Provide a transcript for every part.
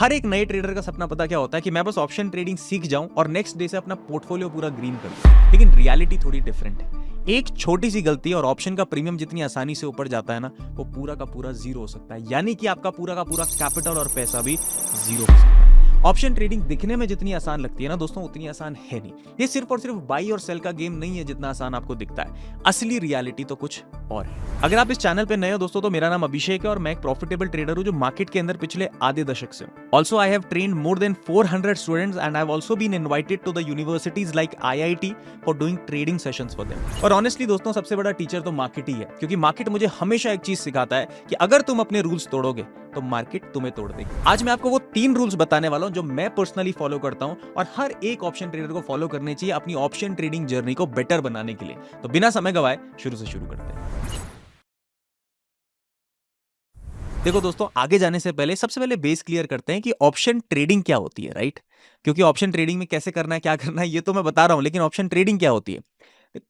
हर एक नए ट्रेडर का सपना पता क्या होता है कि मैं बस ऑप्शन ट्रेडिंग सीख जाऊं और नेक्स्ट डे से अपना पोर्टफोलियो पूरा ग्रीन कर दूं। लेकिन रियलिटी थोड़ी डिफरेंट है। एक छोटी सी गलती और ऑप्शन का प्रीमियम जितनी आसानी से ऊपर जाता है ना, वो पूरा का पूरा जीरो हो सकता है। यानी कि आपका पूरा का पूरा कैपिटल और पैसा भी जीरो हो सकता है। ऑप्शन ट्रेडिंग दिखने में जितनी आसान लगती है ना दोस्तों, उतनी आसान है नहीं। ये सिर्फ और सिर्फ बाई और सेल का गेम नहीं है जितना आसान आपको दिखता है। असली रियलिटी तो कुछ और है। अगर आप इस चैनल पे नए हो दोस्तों, तो मेरा नाम अभिषेक है और मैं एक प्रॉफिटेबल ट्रेडर हूं जो मार्केट के अंदर पिछले आधे दशक से हूं। Also I have trained more than 400 students and I have also been invited to the universities like IIT for doing trading sessions for them. और ऑनेस्टली दोस्तों, सबसे बड़ा टीचर तो मार्केट ही है, क्योंकि मार्केट मुझे हमेशा एक चीज सिखाता है कि अगर तुम अपने रूल्स तोड़ोगे तो मार्केट तुम्हें तोड़ देगी। आज मैं आपको वो 3 रूल्स बताने वाला हूं जो मैं पर्सनली फॉलो करता हूं और हर एक ऑप्शन ट्रेडर को फॉलो करने चाहिए अपनी ऑप्शन ट्रेडिंग जर्नी को बेटर बनाने के लिए। तो बिना समय गवाए शुरू करते हैं। देखो दोस्तों, आगे जाने से पहले सबसे पहले बेस क्लियर करते हैं कि ऑप्शन ट्रेडिंग क्या होती है, राइट? क्योंकि ऑप्शन ट्रेडिंग में कैसे करना है, क्या करना है, ये तो मैं बता रहा हूं, लेकिन ऑप्शन ट्रेडिंग क्या होती है?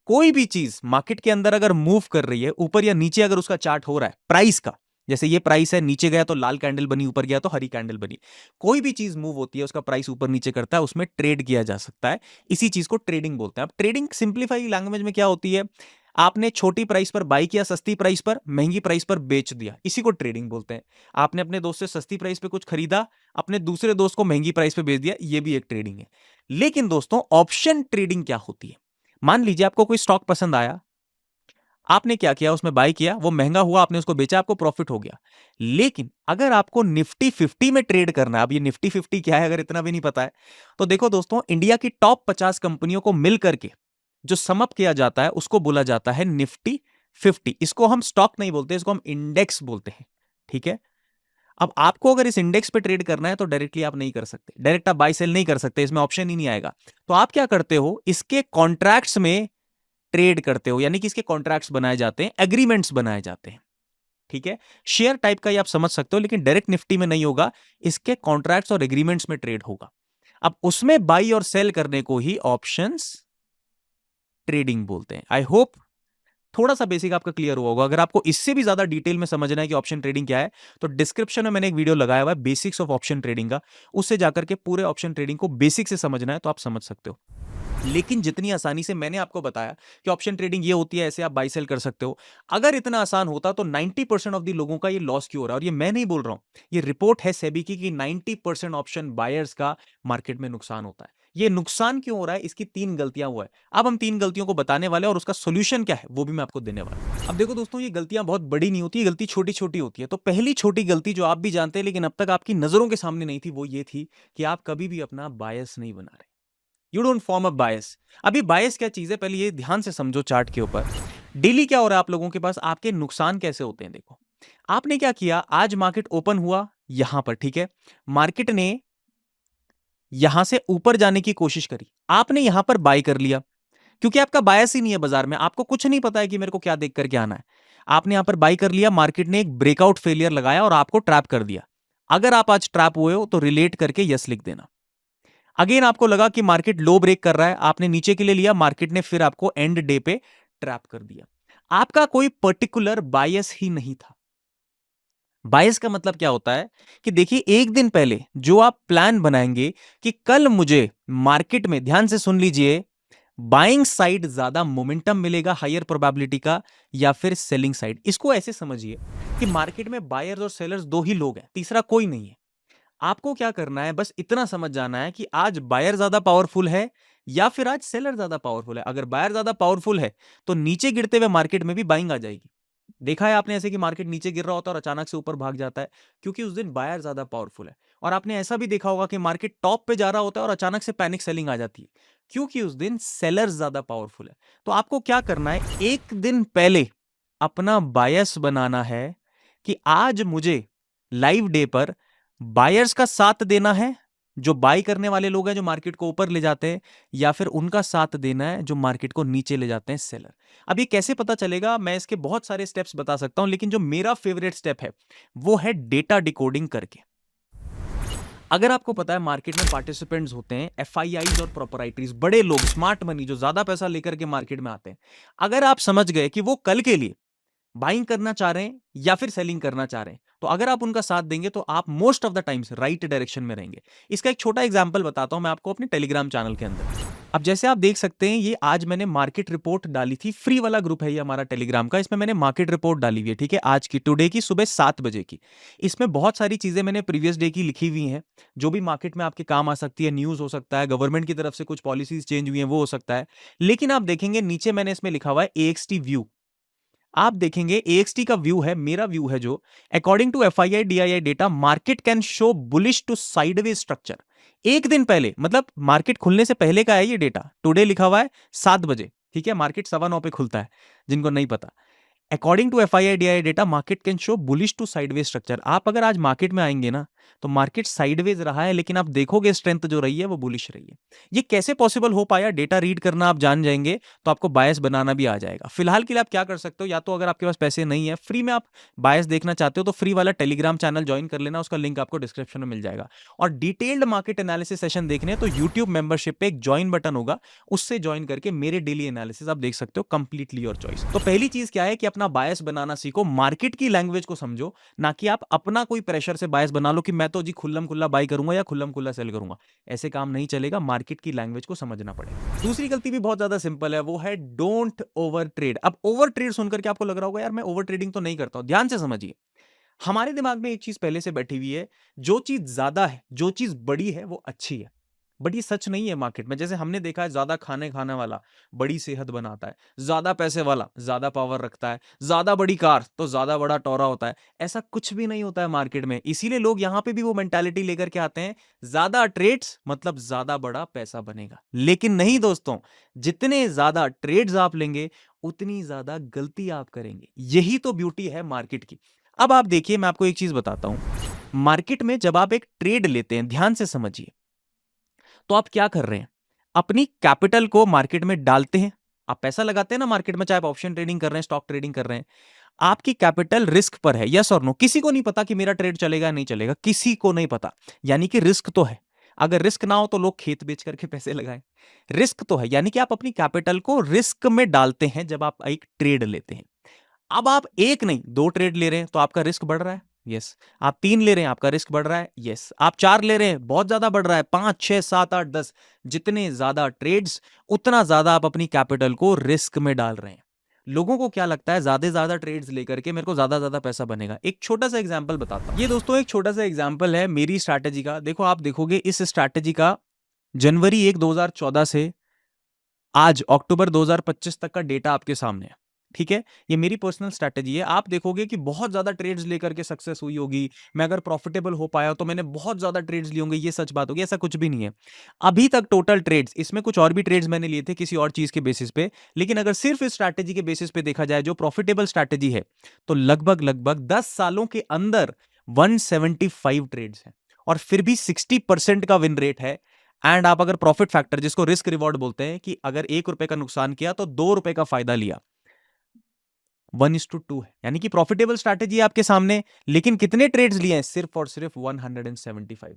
कोई भी चीज मार्केट के अंदर अगर मूव कर रही है ऊपर या नीचे, अगर उसका चार्ट हो रहा है प्राइस का, जैसे ये प्राइस है, नीचे गया तो लाल कैंडल बनी, ऊपर गया तो हरी कैंडल बनी। कोई भी चीज मूव होती है, उसका प्राइस ऊपर नीचे करता है, उसमें ट्रेड किया जा सकता है। इसी चीज को ट्रेडिंग बोलते हैं। अब ट्रेडिंग सिंप्लीफाई लैंग्वेज में क्या होती है? आपने छोटी प्राइस पर बाई किया, सस्ती प्राइस पर, महंगी प्राइस पर बेच दिया, इसी को ट्रेडिंग बोलते हैं। आपने अपने दोस्त से सस्ती प्राइस पे कुछ खरीदा, अपने दूसरे दोस्त को महंगी प्राइस पे बेच दिया, ये भी एक ट्रेडिंग है। लेकिन दोस्तों, ऑप्शन ट्रेडिंग क्या होती है? मान लीजिए आपको कोई स्टॉक पसंद आया, आपने क्या किया, उसमें बाय किया, वो महंगा हुआ, आपने उसको बेचा, आपको प्रॉफिट हो गया। लेकिन अगर आपको निफ्टी 50 में ट्रेड करना है, अब ये निफ्टी 50 क्या है अगर इतना भी नहीं पता है, तो देखो दोस्तों, इंडिया की टॉप 50 कंपनियों को मिल करके जो सम अप किया जाता है उसको बोला जाता है निफ्टी 50। इसको हम स्टॉक नहीं बोलते, इसको हम इंडेक्स बोलते हैं। ठीक है? अब आपको अगर इस इंडेक्स पे ट्रेड करना है तो डायरेक्टली आप नहीं कर सकते, डायरेक्ट आप बाय सेल नहीं कर सकते, इसमें ऑप्शन ही नहीं आएगा। तो आप क्या करते हो, इसके कॉन्ट्रैक्ट्स में ट्रेड करते हो, यानी कि इसके कॉन्ट्रैक्ट्स बनाए जाते हैं, एग्रीमेंट्स बनाए जाते हैं। ठीक है? शेयर टाइप का ही आप समझ सकते हो, लेकिन डायरेक्ट निफ्टी में नहीं होगा, इसके कॉन्ट्रैक्ट्स और एग्रीमेंट्स में ट्रेड होगा। अब उसमें बाई और सेल करने को ही ऑप्शंस ट्रेडिंग बोलते हैं। आई होप थोड़ा सा बेसिक आपका क्लियर हुआ होगा। अगर आपको इससे भी ज्यादा डिटेल में समझना है कि ऑप्शन ट्रेडिंग क्या है, तो डिस्क्रिप्शन में मैंने एक वीडियो लगाया हुआ है बेसिक्स ऑफ ऑप्शन ट्रेडिंग का, उससे जाकर के पूरे ऑप्शन ट्रेडिंग को बेसिक से समझना है तो आप समझ सकते हो। लेकिन जितनी आसानी से मैंने आपको बताया कि ऑप्शन ट्रेडिंग ये होती है, ऐसे आप बाई सेल कर सकते हो, अगर इतना आसान होता तो 90% ऑफ द लोगों का ये लॉस क्यों हो रहा है? और ये मैं नहीं बोल रहा हूं, ये रिपोर्ट है सेबी की कि 90% ऑप्शन बायर्स का मार्केट में नुकसान होता है। ये नुकसान क्यों हो रहा है? इसकी 3 गलतियां हुआ है। अब हम 3 गलतियों को बताने वाले हैं और उसका सोल्यूशन क्या है वो भी मैं आपको देने वाला हूं। अब देखो दोस्तों, ये गलतियां बहुत बड़ी नहीं होती, गलती छोटी छोटी होती है। तो पहली छोटी गलती जो आप भी जानते हैं लेकिन अब तक आपकी नजरों के सामने नहीं थी, वो ये थी कि आप कभी भी अपना बायस नहीं बना रहे। यू डोंट फॉर्म अ बायस। अभी बायस क्या चीज है, पहले ये ध्यान से समझो। चार्ट के ऊपर डेली क्या हो रहा है आप लोगों के पास, आपके नुकसान कैसे होते हैं। देखो, आपने क्या किया, आज मार्केट ओपन हुआ यहां पर, ठीक है, मार्केट ने यहां से ऊपर जाने की कोशिश करी, आपने यहां पर बाय कर लिया, क्योंकि आपका बायस ही नहीं है बाजार में, आपको कुछ नहीं पता है कि मेरे को क्या देख करके आना है। आपने यहां पर बाय कर लिया, मार्केट ने एक ब्रेकआउट फेलियर लगाया और आपको ट्रैप कर दिया। अगर आप आज ट्रैप हुए हो तो रिलेट करके यस लिख देना। अगेन आपको लगा कि मार्केट लो ब्रेक कर रहा है, आपने नीचे के लिए लिया, मार्केट ने फिर आपको एंड डे पे ट्रैप कर दिया। आपका कोई पर्टिकुलर बायस ही नहीं था। बायस का मतलब क्या होता है कि देखिए, एक दिन पहले जो आप प्लान बनाएंगे कि कल मुझे मार्केट में, ध्यान से सुन लीजिए, बाइंग साइड ज्यादा मोमेंटम मिलेगा हायर प्रोबेबिलिटी का, या फिर सेलिंग साइड। इसको ऐसे समझिए कि मार्केट में बायर्स और सेलर्स दो ही लोग हैं, तीसरा कोई नहीं है। आपको क्या करना है, बस इतना समझ जाना है कि आज बायर ज्यादा पावरफुल है या फिर आज सेलर ज्यादा पावरफुल है। अगर बायर ज्यादा पावरफुल है तो नीचे गिरते हुए मार्केट में भी बाइंग आ जाएगी। देखा है आपने ऐसे कि मार्केट नीचे गिर रहा होता है और अचानक से ऊपर भाग जाता है, क्योंकि उस दिन बायर ज्यादा पावरफुल है। और आपने ऐसा भी देखा होगा कि मार्केट टॉप पे जा रहा होता है और अचानक से पैनिक सेलिंग आ जाती है, क्योंकि उस दिन सेलर ज्यादा पावरफुल है। तो आपको क्या करना है, एक दिन पहले अपना बायस बनाना है कि आज मुझे लाइव डे पर बायर्स का साथ देना है, जो बाई करने वाले लोग हैं जो मार्केट को ऊपर ले जाते हैं, या फिर उनका साथ देना है जो मार्केट को नीचे ले जाते हैं, सेलर। अब ये कैसे पता चलेगा, मैं इसके बहुत सारे स्टेप्स बता सकता हूं, लेकिन जो मेरा फेवरेट स्टेप है वो है डेटा डिकोडिंग करके। अगर आपको पता है मार्केट में पार्टिसिपेंट्स होते हैं FIIs और प्रोपराइटरीज, बड़े लोग, स्मार्ट मनी, जो ज्यादा पैसा लेकर के मार्केट में आते हैं। अगर आप समझ गए कि वो कल के लिए बाइंग करना चाह रहे हैं या फिर सेलिंग करना चाह रहे हैं। तो अगर आप उनका साथ देंगे तो आप most of the times right direction में रहेंगे। इसका एक छोटा एग्जांपल बताता हूं मैं आपको अपने टेलीग्राम चैनल के अंदर। अब जैसे आप देख सकते हैं, ये आज मैंने मार्केट रिपोर्ट डाली थी, फ्री वाला ग्रुप है ये हमारा टेलीग्राम का, इसमें मैंने मार्केट रिपोर्ट डाली हुई है, ठीक है, आज की, टुडे की, सुबह 7 बजे की। इसमें बहुत सारी चीजें मैंने प्रीवियस डे की लिखी हुई हैं, जो भी मार्केट में आपके काम आ सकती है। न्यूज हो सकता है, गवर्नमेंट की तरफ से कुछ पॉलिसीज चेंज हुई हैं वो हो सकता है। लेकिन आप देखेंगे नीचे मैंने इसमें लिखा हुआ है AXT व्यू। आप देखेंगे AXT का व्यू है, मेरा व्यू है, जो according to FII DII data market can show bullish to sideways structure. एक दिन पहले, मतलब मार्केट खुलने से पहले का है ये डेटा, टुडे लिखा हुआ है 7 बजे, ठीक है, मार्केट 9:15 पे खुलता है, जिनको नहीं पता। According to FII DII data market can show bullish to sideways structure. आप अगर आज मार्केट में आएंगे ना, तो मार्केट साइडवेज रहा है, लेकिन आप देखोगे स्ट्रेंथ जो रही है वो बुलिश रही है। ये कैसे पॉसिबल हो पाया? डेटा रीड करना आप जान जाएंगे तो आपको बायस बनाना भी आ जाएगा। फिलहाल के लिए आप क्या कर सकते हो, या तो अगर आपके पास पैसे नहीं है, फ्री में आप बायस देखना चाहते हो, तो फ्री वाला टेलीग्राम चैनल ज्वाइन कर लेना, उसका लिंक आपको डिस्क्रिप्शन में मिल जाएगा। और डिटेल्ड मार्केट एनालिसिस सेशन देखने हैं तो यूट्यूब मेंबरशिप पे एक ज्वाइन बटन होगा, उससे ज्वाइन करके मेरे डेली एनालिसिस आप देख सकते हो, कंप्लीटली योर चॉइस। तो पहली चीज क्या है कि अपना बायस बनाना सीखो, मार्केट की लैंग्वेज को समझो, ना कि आप अपना कोई प्रेशर से बायस बना लो कि मैं तो जी खुल्लम खुल्ला बाई करूंगा या खुल्लम खुल्ला सेल करूंगा। ऐसे काम नहीं चलेगा, मार्केट की लैंग्वेज को समझना पड़ेगा। दूसरी गलती भी बहुत ज्यादा सिंपल है, वो है डोंट ओवर ट्रेड। अब ओवर ट्रेड सुनकर के आपको लग रहा होगा यार मैं ओवर ट्रेडिंग तो नहीं करता हूं। ध्यान से समझिए, हमारे दिमाग में एक चीज पहले से बैठी हुई है, जो चीज ज्यादा है, जो चीज बड़ी है, वो अच्छी है। बट ये सच नहीं है मार्केट में। जैसे हमने देखा है, ज्यादा खाने वाला बड़ी सेहत बनाता है, ज्यादा पैसे वाला ज्यादा पावर रखता है, ज्यादा बड़ी कार तो ज्यादा बड़ा टोरा होता है। ऐसा कुछ भी नहीं होता है मार्केट में। इसीलिए लोग यहां पे भी वो मेंटालिटी लेकर के आते हैं, ज्यादा ट्रेड्स मतलब ज्यादा बड़ा पैसा बनेगा। लेकिन नहीं दोस्तों, जितने ज्यादा ट्रेड्स आप लेंगे उतनी ज्यादा गलती आप करेंगे। यही तो ब्यूटी है मार्केट की। अब आप देखिए, मैं आपको एक चीज बताता हूं, मार्केट में जब आप एक ट्रेड लेते हैं, ध्यान से समझिए, तो आप क्या कर रहे हैं, अपनी कैपिटल को मार्केट में डालते हैं। आप पैसा लगाते हैं ना मार्केट में, चाहे आप ऑप्शन ट्रेडिंग कर रहे हैं, स्टॉक ट्रेडिंग कर रहे हैं, आपकी कैपिटल रिस्क पर है, यस और नो? किसी को नहीं पता कि मेरा ट्रेड चलेगा नहीं चलेगा, किसी को नहीं पता। यानी कि रिस्क तो है। अगर रिस्क ना हो तो लोग खेत बेच करके पैसे लगाएं। रिस्क तो है, यानी कि आप अपनी कैपिटल को रिस्क में डालते हैं जब आप एक ट्रेड लेते हैं। अब आप एक नहीं 2 ट्रेड ले रहे हैं तो आपका रिस्क बढ़ रहा है, यस। आप 3 ले रहे हैं, आपका रिस्क बढ़ रहा है, यस। आप 4 ले रहे हैं, बहुत ज्यादा बढ़ रहा है, 5 6 7 8 10। जितने ज्यादा ट्रेड्स, उतना ज्यादा आप अपनी कैपिटल को रिस्क में डाल रहे हैं। लोगों को क्या लगता है, ज्यादा ज्यादा ट्रेड्स लेकर के मेरे को ज्यादा ज्यादा पैसा बनेगा। एक छोटा सा एग्जांपल बताता हूं। ये दोस्तों एक छोटा सा एग्जांपल है मेरी स्ट्रैटेजी का। देखो, आप देखोगे इस स्ट्रैटेजी का जनवरी 1 2014 से आज अक्टूबर 2025 तक का डेटा आपके सामने है, ठीक है। ये मेरी पर्सनल स्ट्रैटेजी है। आप देखोगे कि बहुत ज्यादा ट्रेड्स लेकर के सक्सेस हुई होगी। मैं अगर प्रॉफिटेबल हो पाया तो मैंने बहुत ज्यादा ट्रेड्स लिए होंगे, ये सच बात होगी? ऐसा कुछ भी नहीं है। अभी तक टोटल ट्रेड्स, इसमें कुछ और भी ट्रेड्स मैंने लिए थे किसी और चीज के बेसिस पे, लेकिन अगर सिर्फ इस स्ट्रैटेजी के बेसिस पे देखा जाए, जो प्रॉफिटेबल स्ट्रैटेजी है, तो लगभग लगभग 10 सालों के अंदर 175 ट्रेड्स हैं, और फिर भी 60% का विन रेट है। एंड आप अगर प्रॉफिट फैक्टर, जिसको रिस्क रिवॉर्ड बोलते हैं, कि अगर 1 रुपए का नुकसान किया तो 2 रुपए का फायदा लिया, 1:2 है। यानी कि प्रॉफिटेबल स्ट्रैटेजी आपके सामने, लेकिन कितने ट्रेड्स लिए हैं? सिर्फ और सिर्फ 175।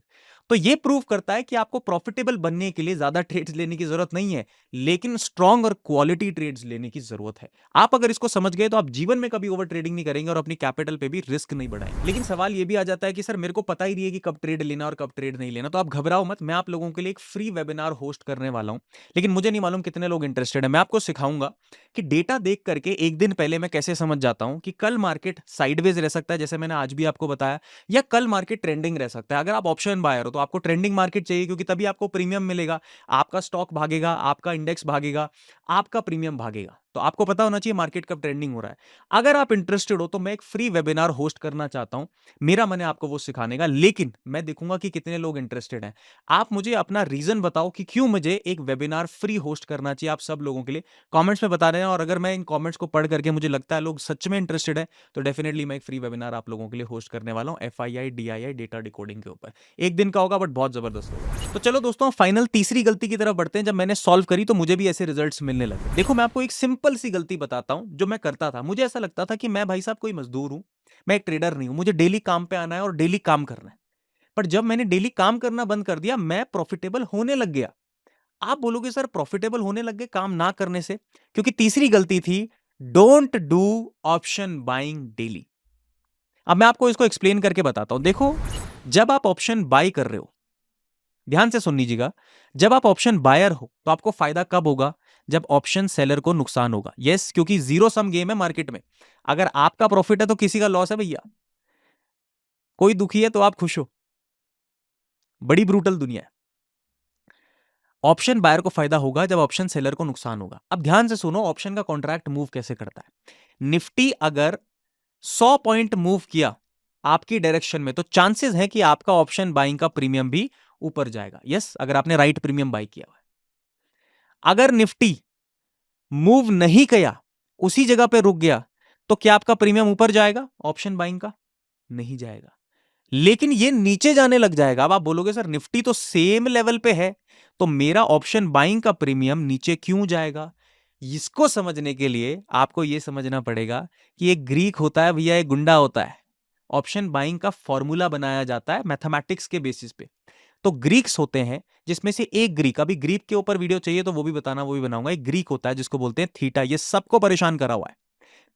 तो ये प्रूव करता है कि आपको प्रॉफिटेबल बनने के लिए ज्यादा ट्रेड्स लेने की जरूरत नहीं है, लेकिन स्ट्रॉन्ग और क्वालिटी ट्रेड्स लेने की जरूरत है। आप अगर इसको समझ गए तो आप जीवन में कभी ओवर ट्रेडिंग नहीं करेंगे और अपनी कैपिटल पे भी रिस्क नहीं बढ़ाएंगे। लेकिन सवाल ये भी आ जाता है कि सर मेरे को पता ही नहीं है कि कब ट्रेड लेना और कब ट्रेड नहीं लेना। तो आप घबराओ मत, मैं आप लोगों के लिए एक फ्री वेबिनार होस्ट करने वाला हूं। लेकिन मुझे नहीं मालूम कितने लोग इंटरेस्टेड है। मैं आपको सिखाऊंगा कि डेटा देख करके एक दिन पहले मैं कैसे समझ जाता हूं कि कल मार्केट साइडवेज रह सकता है, जैसे मैंने आज भी आपको बताया, या कल मार्केट ट्रेंडिंग रह सकता है। अगर आप ऑप्शन बायर हो तो आपको ट्रेंडिंग मार्केट चाहिए, क्योंकि तभी आपको प्रीमियम मिलेगा, आपका स्टॉक भागेगा, आपका इंडेक्स भागेगा, आपका प्रीमियम भागेगा। तो आपको पता होना चाहिए मार्केट कब ट्रेंडिंग हो रहा है। अगर आप इंटरेस्टेड हो तो मैं एक फ्री वेबिनार होस्ट करना चाहता हूं। मेरा मन है आपको वो सिखाने का, लेकिन मैं देखूंगा कि कितने लोग इंटरेस्टेड हैं। आप मुझे अपना रीजन बताओ कि क्यों मुझे एक वेबिनार फ्री होस्ट करना चाहिए आप सब लोगों के लिए। कमेंट्स में बता रहे हैं, और अगर मैं इन कमेंट्स को पढ़ करके मुझे लगता है लोग सच में इंटरेस्टेड है, तो डेफिनेटली मैं एक फ्री वेबिनार आप लोगों के लिए होस्ट करने वाला हूं FII DII डेटा डिकोडिंग के ऊपर। एक दिन का होगा, बट बहुत जबरदस्त होगा। तो चलो दोस्तों, फाइनल तीसरी गलती की तरफ बढ़ते हैं। जब मैंने सॉल्व करी तो मुझे भी ऐसे रिजल्ट्स मिलने लगे। देखो, मैं आपको एक सिंपल सी गलती बताता हूं जो मैं करता था। मुझे ऐसा लगता था कि मैं भाई साहब कोई मजदूर हूं, मैं एक ट्रेडर नहीं हूं, मुझे डेली काम पे आना है और डेली काम करना है। पर जब मैंने डेली काम करना बंद कर दिया, मैं प्रॉफिटेबल होने लग गया। आप बोलोगे सर प्रॉफिटेबल होने लग गए काम ना करने से? क्योंकि तीसरी गलती थी don't do option buying daily. अब मैं आपको इसको एक्सप्लेन करके बताता हूं। देखो, जब आप ऑप्शन बाय कर रहे हो, ध्यान से सुन लीजिएगा, जब आप ऑप्शन बायर हो तो आपको फायदा कब होगा? जब ऑप्शन सेलर को नुकसान होगा। यस, क्योंकि जीरो सम गेम है मार्केट में। अगर आपका प्रॉफिट है तो किसी का लॉस है भैया। कोई दुखी है तो आप खुश हो। बड़ी ब्रूटल दुनिया है। ऑप्शन बायर को फायदा होगा जब ऑप्शन सेलर को नुकसान होगा। अब ध्यान से सुनो, ऑप्शन का कॉन्ट्रैक्ट मूव कैसे करता है। निफ्टी अगर 100 पॉइंट मूव किया आपकी डायरेक्शन में, तो चांसेस है कि आपका ऑप्शन बाइंग का प्रीमियम भी ऊपर जाएगा। यस, अगर आपने राइट प्रीमियम बाई किया हुआ है। अगर निफ्टी मूव नहीं किया, उसी जगह पे रुक गया, तो क्या आपका प्रीमियम ऊपर जाएगा ऑप्शन बाइंग का? नहीं जाएगा। लेकिन ये नीचे जाने लग जाएगा। अब आप बोलोगे सर निफ्टी तो सेम लेवल पे है, तो मेरा ऑप्शन बाइंग का प्रीमियम नीचे क्यों जाएगा? इसको समझने के लिए आपको यह समझना पड़ेगा कि एक ग्रीक होता है भैया, एक गुंडा होता है। ऑप्शन बाइंग का फॉर्मूला बनाया जाता है मैथमेटिक्स के बेसिस पे। तो ग्रीक्स होते हैं, जिसमें से एक ग्रीक, अभी ग्रीक के ऊपर वीडियो चाहिए तो वो भी बताना, वो भी बनाऊंगा। एक ग्रीक होता है जिसको बोलते हैं थीटा। ये सबको परेशान करा हुआ है।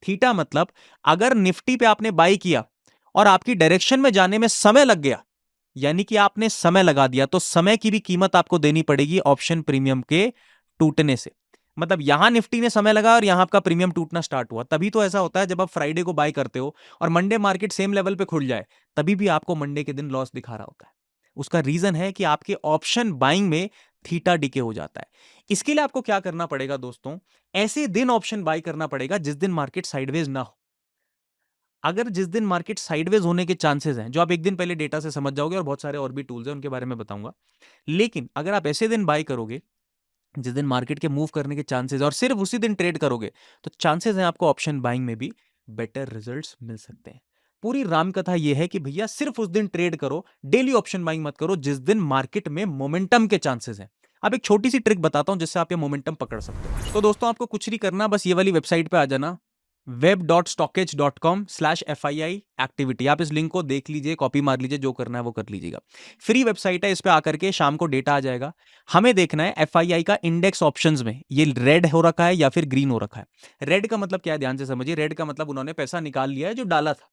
थीटा मतलब अगर निफ्टी पे आपने बाई किया और आपकी डायरेक्शन में जाने में समय लग गया, यानी कि आपने समय लगा दिया, तो समय की भी कीमत आपको देनी पड़ेगी ऑप्शन प्रीमियम के टूटने से। मतलब यहां निफ्टी ने समय लगा और यहां आपका प्रीमियम टूटना स्टार्ट हुआ। तभी तो ऐसा होता है जब आप फ्राइडे को बाय करते हो और मंडे मार्केट सेम लेवल पे खुल जाए, तभी भी आपको मंडे के दिन लॉस दिखा रहा होता है। उसका रीजन है कि आपके ऑप्शन बाइंग में थीटा डीके हो जाता है। इसके लिए आपको क्या करना पड़ेगा दोस्तों? ऐसे दिन ऑप्शन बाय करना पड़ेगा जिस दिन मार्केट साइडवेज ना हो। अगर जिस दिन मार्केट साइडवेज होने के चांसेस हैं, जो आप एक दिन पहले डेटा से समझ जाओगे, और बहुत सारे और भी टूल्स हैं उनके बारे में बताऊंगा, लेकिन अगर आप ऐसे दिन बाय करोगे जिस दिन मार्केट के मूव करने के चांसेस, और सिर्फ उसी दिन ट्रेड करोगे, तो चांसेस हैं आपको ऑप्शन बाइंग में भी बेटर रिजल्ट्स मिल सकते हैं। पूरी राम कथा यह है कि भैया सिर्फ उस दिन ट्रेड करो, डेली ऑप्शन बाइंग मत करो जिस दिन मार्केट में मोमेंटम के चांसेस हैं। अब एक छोटी सी ट्रिक बताता हूं जिससे आप ये मोमेंटम पकड़ सकते हो। तो दोस्तों आपको कुछ नहीं करना, बस ये वाली वेबसाइट पे आ जाना, web.stockage.com/FII एक्टिविटी। आप इस लिंक को देख लीजिए, कॉपी मार लीजिए, जो करना है वो कर लीजिएगा। फ्री वेबसाइट है, इस पे आकर के शाम को डेटा आ जाएगा। हमें देखना है एफआईआई का इंडेक्स ऑप्शंस में ये रेड हो रखा है या फिर ग्रीन हो रखा है। रेड का मतलब क्या है, ध्यान से समझिए। रेड का मतलब उन्होंने पैसा निकाल लिया है जो डाला था,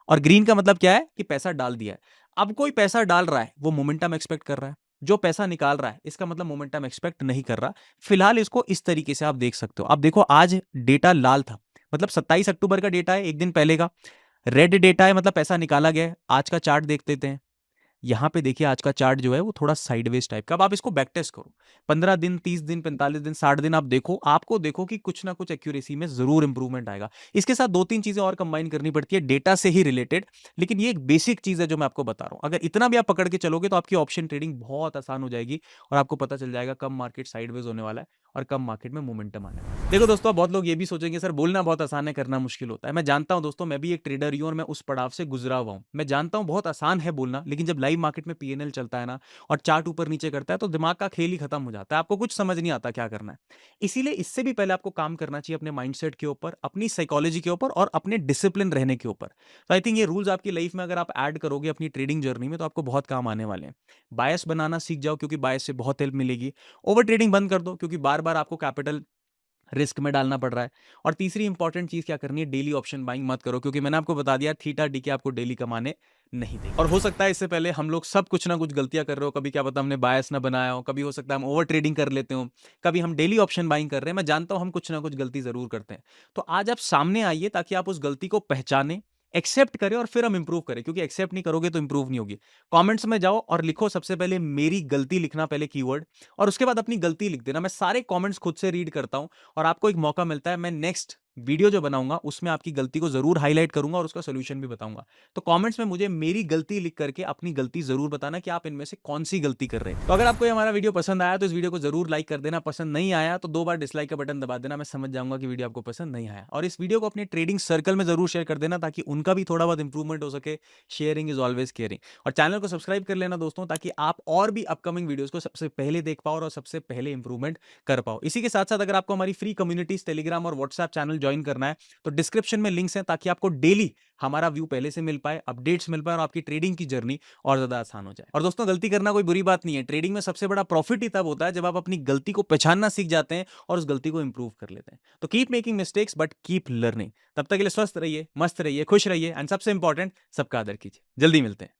और ग्रीन का मतलब क्या है कि पैसा डाल दिया है। अब कोई पैसा डाल रहा है, वो मोमेंटम एक्सपेक्ट कर रहा है। जो पैसा निकाल रहा है, इसका मतलब मोमेंटम एक्सपेक्ट नहीं कर रहा। फिलहाल इसको इस तरीके से आप देख सकते हो। आप देखो, आज डेटा लाल था, मतलब 27 अक्टूबर का डेटा है, एक दिन पहले का। रेड डेटा है, मतलब पैसा निकाला गया है। आज का चार्ट देख लेते हैं। यहां पे देखिए, आज का चार्ट जो है वो थोड़ा साइडवेज टाइप का। अब आप इसको बैक टेस्ट करो, 15 दिन, 30 दिन, 45 दिन, 60 दिन, आप देखो, आपको देखो कि कुछ ना कुछ एक्यूरेसी में जरूर इंप्रूवमेंट आएगा। इसके साथ दो तीन चीजें और कंबाइन करनी पड़ती है डेटा से ही रिलेटेड, लेकिन ये एक बेसिक चीज है जो मैं आपको बता रहा हूं। अगर इतना भी आप पकड़ के चलोगे तो आपकी ऑप्शन ट्रेडिंग बहुत आसान हो जाएगी, और आपको पता चल जाएगा कब मार्केट साइडवेज होने वाला है और कब मार्केट में मोमेंटम आने वाला है। देखो दोस्तों, बहुत लोग ये भी सोचेंगे सर बोलना बहुत आसान है, करना मुश्किल होता है। मैं जानता हूं दोस्तों, मैं भी एक ट्रेडर ही हूं और मैं उस पड़ाव से गुजरा हुआ हूं। मैं जानता हूं बहुत आसान है बोलना, लेकिन जब लाइव मार्केट में पीएनएल चलता है ना, और चार्ट ऊपर नीचे करता है, तो दिमाग का खेल ही खत्म हो जाता है। आपको कुछ समझ नहीं आता क्या करना है। इसीलिए इससे भी पहले आपको काम करना चाहिए अपने माइंडसेट के ऊपर, अपनी साइकोलॉजी के ऊपर, और अपने डिसिप्लिन रहने के ऊपर। तो आई थिंक ये रूल्स आपकी लाइफ में अगर आप ऐड करोगे अपनी ट्रेडिंग जर्नी में, तो आपको बहुत काम आने वाले हैं। बायस बनाना सीख जाओ, क्योंकि बायस से बहुत हेल्प मिलेगी। ओवर ट्रेडिंग बंद कर दो, क्योंकि बार बार आपको कैपिटल रिस्क में डालना पड़ रहा है। और तीसरी इंपॉर्टेंट चीज क्या करनी है, डेली ऑप्शन बाइंग मत करो, क्योंकि मैंने आपको बता दिया थीटा डीके आपको डेली कमाने नहीं देगा। और हो सकता है इससे पहले हम लोग सब कुछ ना कुछ गलतियां कर रहे हो, कभी क्या पता हमने बायस ना बनाया हो, कभी हो सकता है हम ओवर ट्रेडिंग कर लेते हो, कभी हम डेली ऑप्शन बाइंग कर रहे हैं। मैं जानता हूं हम कुछ ना कुछ गलती जरूर करते हैं। तो आज आप सामने आइए ताकि आप उस गलती को पहचाने, एक्सेप्ट करें, और फिर हम इंप्रूव करें, क्योंकि एक्सेप्ट नहीं करोगे तो इंप्रूव नहीं होगी। कमेंट्स में जाओ और लिखो सबसे पहले मेरी गलती, लिखना पहले कीवर्ड, और उसके बाद अपनी गलती लिख देना। मैं सारे कमेंट्स खुद से रीड करता हूं, और आपको एक मौका मिलता है, मैं नेक्स्ट वीडियो जो बनाऊंगा उसमें आपकी गलती को जरूर हाईलाइट करूंगा और उसका सोल्यूशन भी बताऊंगा। तो कमेंट्स में मुझे मेरी गलती लिख करके अपनी गलती जरूर बताना कि आप इनमें से कौन सी गलती कर रहे हैं। तो अगर आपको ये हमारा वीडियो पसंद आया तो इस वीडियो को जरूर लाइक कर देना, पसंद नहीं आया तो 2 बार डिसलाइक का बटन दबा देना। मैं समझ जाऊंगा कि वीडियो आपको पसंद नहीं आया। और इस वीडियो को अपने ट्रेडिंग सर्कल में जरूर शेयर कर देना, ताकि उनका भी थोड़ा बहुत इंप्रूवमेंट हो सके। Sharing is always caring. और चैनल को सब्सक्राइब कर लेना दोस्तों, ताकि आप और भी अपकमिंग वीडियोस को सबसे पहले देख पाओ और सबसे पहले इंप्रूवमेंट कर पाओ। इसी के साथ साथ अगर आपको हमारी फ्री कम्युनिटीज टेलीग्राम और व्हाट्सएप चैनल ज्वाइन करना है तो डिस्क्रिप्शन में लिंक्स हैं, ताकि आपको डेली हमारा व्यू पहले से मिल पाए, अपडेट्स मिल पाए और आपकी ट्रेडिंग की जर्नी और ज्यादा आसान हो जाए। और दोस्तों, गलती करना कोई बुरी बात नहीं है। ट्रेडिंग में सबसे बड़ा प्रॉफिट ही तब होता है जब आप अपनी गलती को पहचानना सीख जाते हैं और उस गलती को इंप्रूव कर लेते हैं। तो keep making mistakes but keep learning. तब तक के लिए स्वस्थ रहिए, मस्त रहिए, खुश रहिए एंड सबसे इंपॉर्टेंट, सबका आदर कीजिए। जल्दी मिलते हैं।